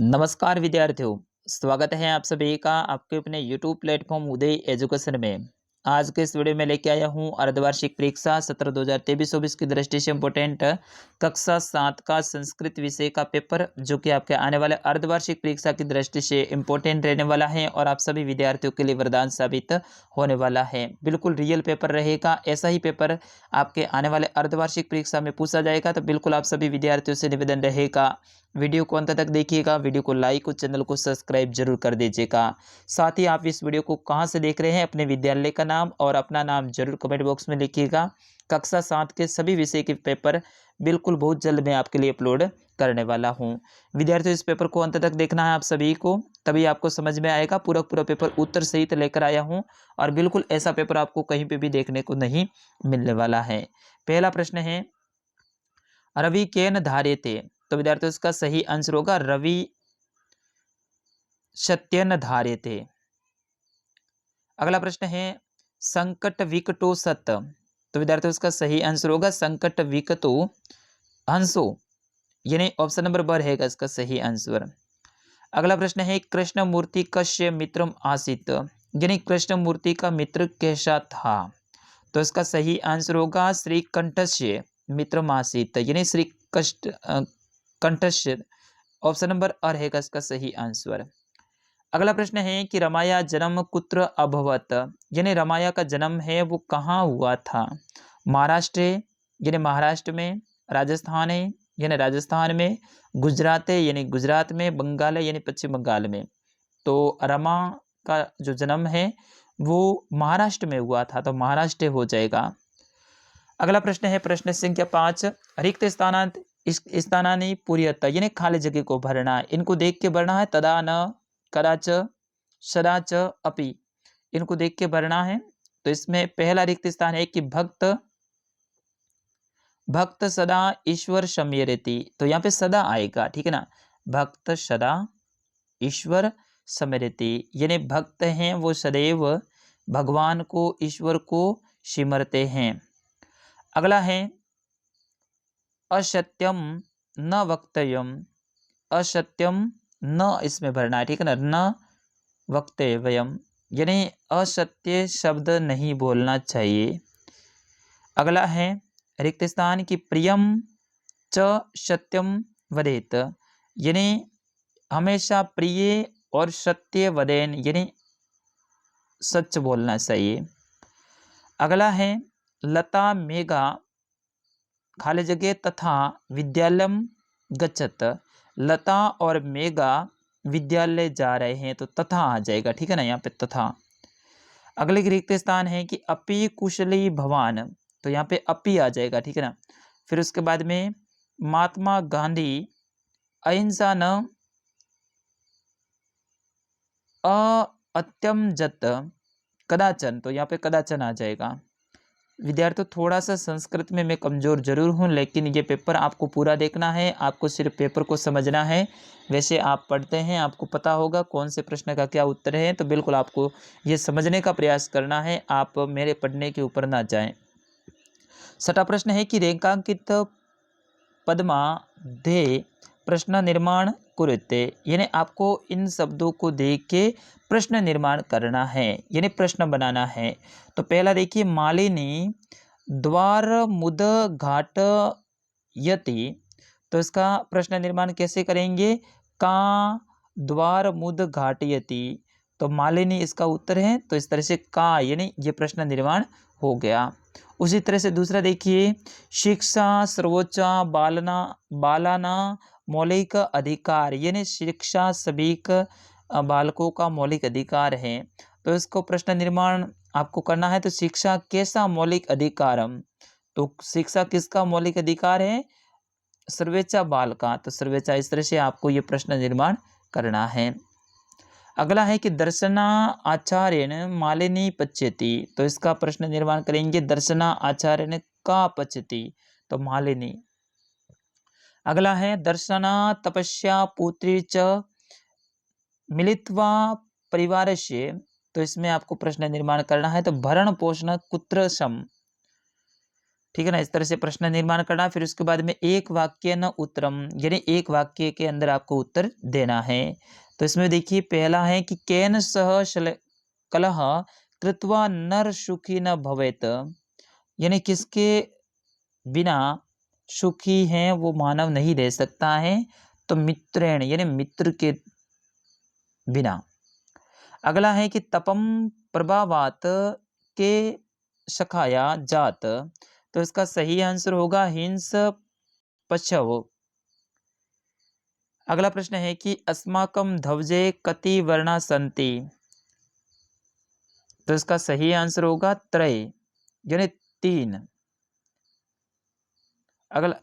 नमस्कार विद्यार्थियों, स्वागत है आप सभी का आपके अपने यूट्यूब प्लेटफॉर्म उदय एजुकेशन में। आज के इस वीडियो में लेके आया हूँ अर्धवार्षिक परीक्षा सत्र 2023-24 की दृष्टि से इम्पोर्टेंट कक्षा 7 का संस्कृत विषय का पेपर, जो कि आपके आने वाले अर्धवार्षिक परीक्षा की दृष्टि से इम्पोर्टेंट रहने वाला है और आप सभी विद्यार्थियों के लिए वरदान साबित होने वाला है। बिल्कुल रियल पेपर रहेगा, ऐसा ही पेपर आपके आने वाले अर्धवार्षिक परीक्षा में पूछा जाएगा। तो बिल्कुल आप सभी विद्यार्थियों से निवेदन रहेगा, वीडियो को अंत तक देखिएगा, वीडियो को लाइक और चैनल को सब्सक्राइब जरूर कर दीजिएगा। साथ ही आप इस वीडियो को कहां से देख रहे हैं, अपने विद्यालय का नाम और अपना नाम जरूर कमेंट बॉक्स में लिखिएगा। कक्षा 7 के सभी विषय के पेपर बिल्कुल बहुत जल्द मैं आपके लिए अपलोड करने वाला हूं। विद्यार्थियों, इस पेपर को अंत तक देखना है आप सभी को, तभी आपको समझ में आएगा। पूरा पेपर उत्तर सहित लेकर आया हूं और बिल्कुल ऐसा पेपर आपको कहीं पे भी देखने को नहीं मिलने वाला है। पहला प्रश्न है, रवि केन धार्यते। तो विद्यार्थियों, इसका सही आंसर होगा रवि सत्यन धार्यते। अगला प्रश्न है, संकट विकटो सत। तो विद्यार्थियों, इसका सही आंसर होगा संकट विकटो हंसो, यानी ऑप्शन नंबर ब रहेगा इसका सही आंसर। अगला प्रश्न है, कृष्ण मूर्ति कस्य मित्रम आसीत। यानी कृष्ण मूर्ति का मित्र कैसा था। तो इसका सही आंसर होगा श्री कंठस्य मित्रम आसीत, यानी श्री कंठस्य। ऑप्शन नंबर अ रहेगा इसका सही आंसर। अगला प्रश्न है कि रमाया जन्म कुत्र अभवत। यानी रमाया का जन्म है वो कहाँ हुआ था। महाराष्ट्र यानी महाराष्ट्र में, राजस्थान है यानी राजस्थान में, गुजरात है यानी गुजरात में, बंगाल है यानी पश्चिम बंगाल में। तो रमा का जो जन्म है वो महाराष्ट्र में हुआ था, तो महाराष्ट्र हो जाएगा। अगला प्रश्न है प्रश्न संख्या 5, रिक्त स्थानांत स्थानानि पूर्यत। यानी खाली जगह को भरना है, इनको देख के भरना है। तदा न कदाच सदा च अपि, इनको देख के भरना है। तो इसमें पहला रिक्त स्थान है कि भक्त सदा ईश्वर स्मरति। तो यहाँ पे सदा आएगा, ठीक है ना। भक्त सदा ईश्वर स्मरति, यानी भक्त हैं वो सदैव भगवान को, ईश्वर को सिमरते हैं। अगला है, असत्यम न वक्तव्यम। असत्यम न इसमें भरना है, ठीक है ना। न वक्तव्यम, यानी असत्य शब्द नहीं बोलना चाहिए। अगला है रिक्त स्थान की प्रियम च सत्यम वदेत, यानी हमेशा प्रिय और सत्य वदेन, यानी सच बोलना चाहिए। अगला है लता मेघा खाली जगह तथा विद्यालयम गच्छत। लता और मेघा विद्यालय जा रहे हैं, तो तथा आ जाएगा, ठीक है ना, यहाँ पे तथा। अगले रिक्त स्थान है कि अपि कुशली भवान। तो यहाँ पे अपि आ जाएगा, ठीक है ना। फिर उसके बाद में महात्मा गांधी अहिंसा न अत्यमजत कदाचन। तो यहाँ पे कदाचन आ जाएगा। विद्यार्थियों, थोड़ा सा संस्कृत में मैं कमज़ोर जरूर हूँ, लेकिन ये पेपर आपको पूरा देखना है, आपको सिर्फ पेपर को समझना है। वैसे आप पढ़ते हैं, आपको पता होगा कौन से प्रश्न का क्या उत्तर है, तो बिल्कुल आपको ये समझने का प्रयास करना है, आप मेरे पढ़ने के ऊपर ना जाएं। छठा प्रश्न है कि रेखांकित पद्माधे प्रश्न निर्माण कुरुते। यानी आपको इन शब्दों को देख के प्रश्न निर्माण करना है, यानी प्रश्न बनाना है। तो पहला देखिए, मालिनी द्वार मुद घाट यति। तो इसका प्रश्न निर्माण कैसे करेंगे, का द्वार मुद घाटयति। तो मालिनी इसका उत्तर है, तो इस तरह से का, यानी ये प्रश्न निर्माण हो गया। उसी तरह से दूसरा देखिए, शिक्षा सर्वोच्च बालाना मौलिक अधिकार, यानी शिक्षा सभी बालकों का मौलिक अधिकार है। तो इसको प्रश्न निर्माण आपको करना है। तो शिक्षा कैसा मौलिक अधिकारम। तो शिक्षा किसका मौलिक अधिकार है, सर्वेचा बाल का। तो सर्वेचा, इस तरह से आपको ये प्रश्न निर्माण करना है। अगला है कि दर्शना आचार्यन मालिनी पच्यति। तो इसका प्रश्न निर्माण करेंगे, दर्शना आचार्यन का पच्यति, तो मालिनी। अगला है दर्शना तपस्या पुत्री च मिलित्वा परिवारस्य। तो इसमें आपको प्रश्न निर्माण करना है। तो भरण पोषण कुत्र सम। ठीक है ना। इस तरह से प्रश्न निर्माण करना। फिर उसके बाद में एक वाक्य न उत्तरम, यानी एक वाक्य के अंदर आपको उत्तर देना है। तो इसमें देखिए पहला है कि केन सह कलह कृत्वा नर सुखी न भवेत, यानी किसके बिना सुखी है वो मानव नहीं रह सकता है। तो मित्रेण, यानी मित्र के बिना। अगला है कि तपम प्रभावात के सखाया जात, तो इसका सही आंसर होगा हिंस पशव। अगला प्रश्न है कि अस्माकम ध्वजे कति वर्णा सन्ति, तो इसका सही आंसर होगा त्रय, यानी 3। अगला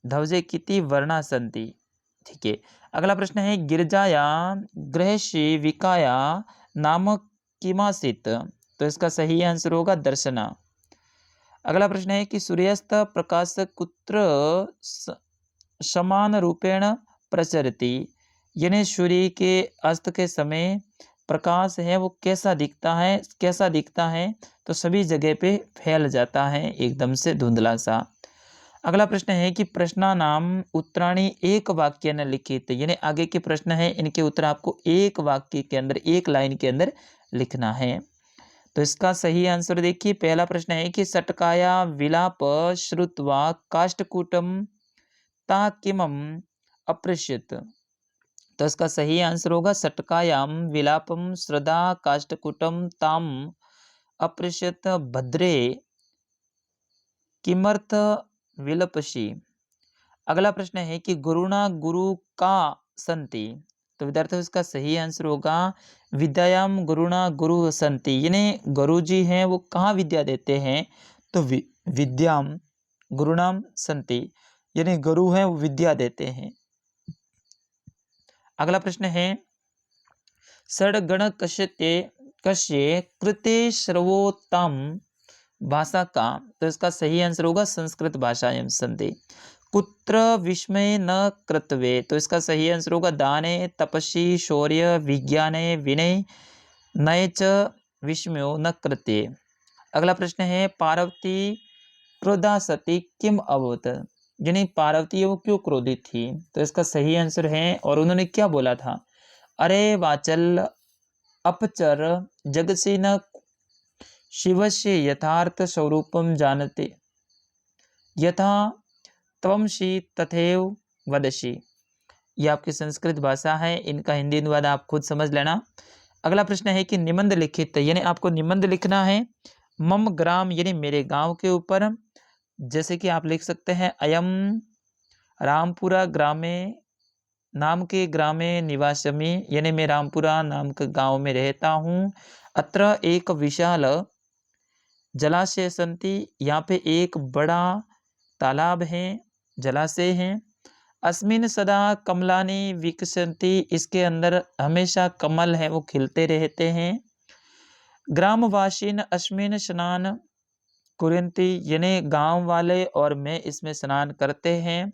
ध्वजे किति वर्णा सन्ति, ठीक है। अगला प्रश्न है गिरजाया गृहशी विकाया नाम किमासित, तो इसका सही आंसर होगा दर्शना। अगला प्रश्न है कि सूर्यास्त प्रकाश कुत्र समान रूपेण प्रचरति, यानी सूर्य के अस्त के समय प्रकाश है वो कैसा दिखता है, तो सभी जगह पे फैल जाता है एकदम से धुंधला सा। अगला प्रश्न है कि प्रश्नानाम उत्तराणी एक वाक्य न लिखित, यानी आगे के प्रश्न है इनके उत्तर आपको एक वाक्य के अंदर, एक लाइन के अंदर लिखना है। तो इसका सही आंसर देखिए, पहला प्रश्न है कि सटकाया विलाप श्रुत्वा काष्ठकूटम ता किमम अप्रश्यत, तो इसका सही आंसर होगा सटकायाम विलापम श्रद्धा काष्ठकूटम ताम अप्रश्यत भद्रे किमर्थ विलपसी। अगला प्रश्न है कि गुरुणा गुरु का संति, तो विद्यार्थियों इसका सही आंसर होगा विद्यायाम गुरुणा गुरु संति, यानी गुरु जी हैं वो कहाँ विद्या देते हैं, तो विद्याम गुरुणाम संति, यानी गुरु हैं वो विद्या देते हैं। अगला प्रश्न है षड्गण कश्य कृते सर्वोत्तम भाषा का, तो इसका सही आंसर होगा संस्कृत भाषायां संति। कुत्र विस्मय न कृतवे, तो इसका सही आंसर होगा दाने तपस्वी शौर्य विज्ञाने विनय नय च विस्मयो न कृत्ये। अगला प्रश्न है पार्वती क्रोधा सती किम अभवत, यानी पार्वती वो क्यों क्रोधित थी, तो इसका सही आंसर है और उन्होंने क्या बोला था, अरे वाचल अपचर जगसी न शिवस्य यथार्थ स्वरूपम जानते यथा त्वमसि तथैव वदसि। ये आपकी संस्कृत भाषा है, इनका हिंदी अनुवाद आप खुद समझ लेना। अगला प्रश्न है कि निबंध लिखित, यानी आपको निबंध लिखना है मम ग्राम, यानी मेरे गांव के ऊपर। जैसे कि आप लिख सकते हैं अयम रामपुरा ग्रामे नाम के ग्रामे निवासमी, यानी मैं रामपुरा नाम के गांव में रहता हूँ। अत्र एक विशाल जलाशय संति, यहाँ पे एक बड़ा तालाब है, जलाशय है। अस्मिन सदा कमलानी विकसंति, इसके अंदर हमेशा कमल है वो खिलते रहते हैं। ग्रामवासीन अस्मिन स्नान कुरंती, यानी गांव वाले और मैं इसमें स्नान करते हैं।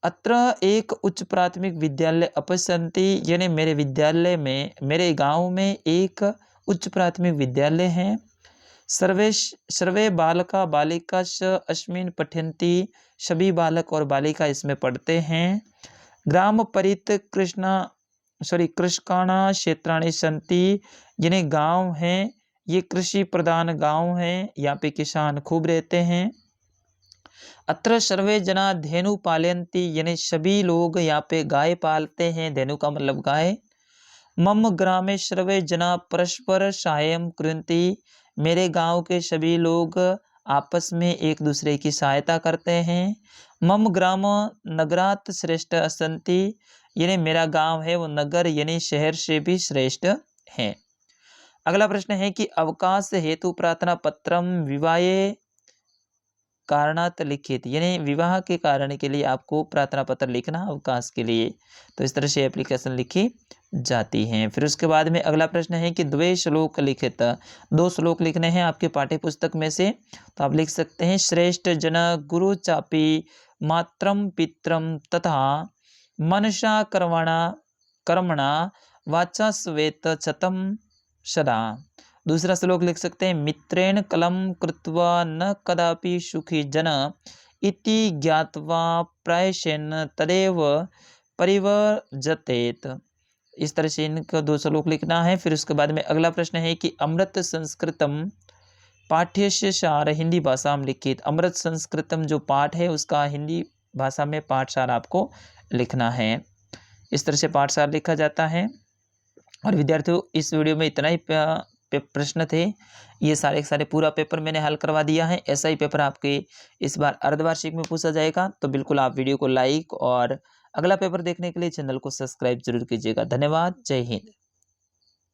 अत्र एक उच्च प्राथमिक विद्यालय अपसंति, यानी मेरे विद्यालय में, मेरे गांव में एक उच्च प्राथमिक विद्यालय है। सर्वे बालका बालिका अस्मिन पठन्ति, सभी बालक और बालिका इसमें पढ़ते हैं। ग्राम परित कृषकाणा क्षेत्राणि सन्ति, यानी गांव हैं ये कृषि प्रधान गांव हैं, यहाँ पे किसान खूब रहते हैं। अत्र सर्वे जना धेनु पालयन्ति, यानी सभी लोग यहाँ पे गाय पालते हैं, धेनु का मतलब गाय। मम ग्रामे सर्वे जना परस्पर साहाय्यं कुर्वन्ति, मेरे गांव के सभी लोग आपस में एक दूसरे की सहायता करते हैं। मम ग्राम नगरात श्रेष्ठ असंति, यानी मेरा गांव है वो नगर यानी शहर से भी श्रेष्ठ है। अगला प्रश्न है कि अवकाश हेतु प्रार्थना पत्रम विवाहे कारणात लिखित, यानी विवाह के कारण के लिए आपको प्रार्थना पत्र लिखना अवकाश के लिए, तो इस तरह से एप्लीकेशन लिखी जाती हैं। फिर उसके बाद में अगला प्रश्न है कि द्वे श्लोक लिखित, 2 श्लोक लिखने हैं आपके पाठ्य पुस्तक में से, तो आप लिख सकते हैं श्रेष्ठ जन गुरु चापी मात्रम पित्रम तथा मनसा कर्मणा वाचा स्वेत चतम सदा दूसरा श्लोक लिख सकते हैं, मित्रेण कलम कृत्वा न कदापि सुखी जन इति ज्ञात्वा प्रायशेन तदेव परिवर्जतेत। इस तरह से इनका 2 श्लोक लिखना है। फिर उसके बाद में अगला प्रश्न है कि अमृत संस्कृतम पाठ्यस्य सार हिंदी भाषा में लिखित। अमृत संस्कृतम जो पाठ है उसका हिंदी भाषा में पाठसार आपको लिखना है। इस तरह से पाठसार लिखा जाता है। और विद्यार्थियों, इस वीडियो में इतना ही प्रश्न थे। ये सारे पूरा पेपर मैंने हल करवा दिया है। ऐसा ही पेपर आपके इस बार अर्धवार्षिक में पूछा जाएगा। तो बिल्कुल आप वीडियो को लाइक और अगला पेपर देखने के लिए चैनल को सब्सक्राइब जरूर कीजिएगा। धन्यवाद। जय हिंद।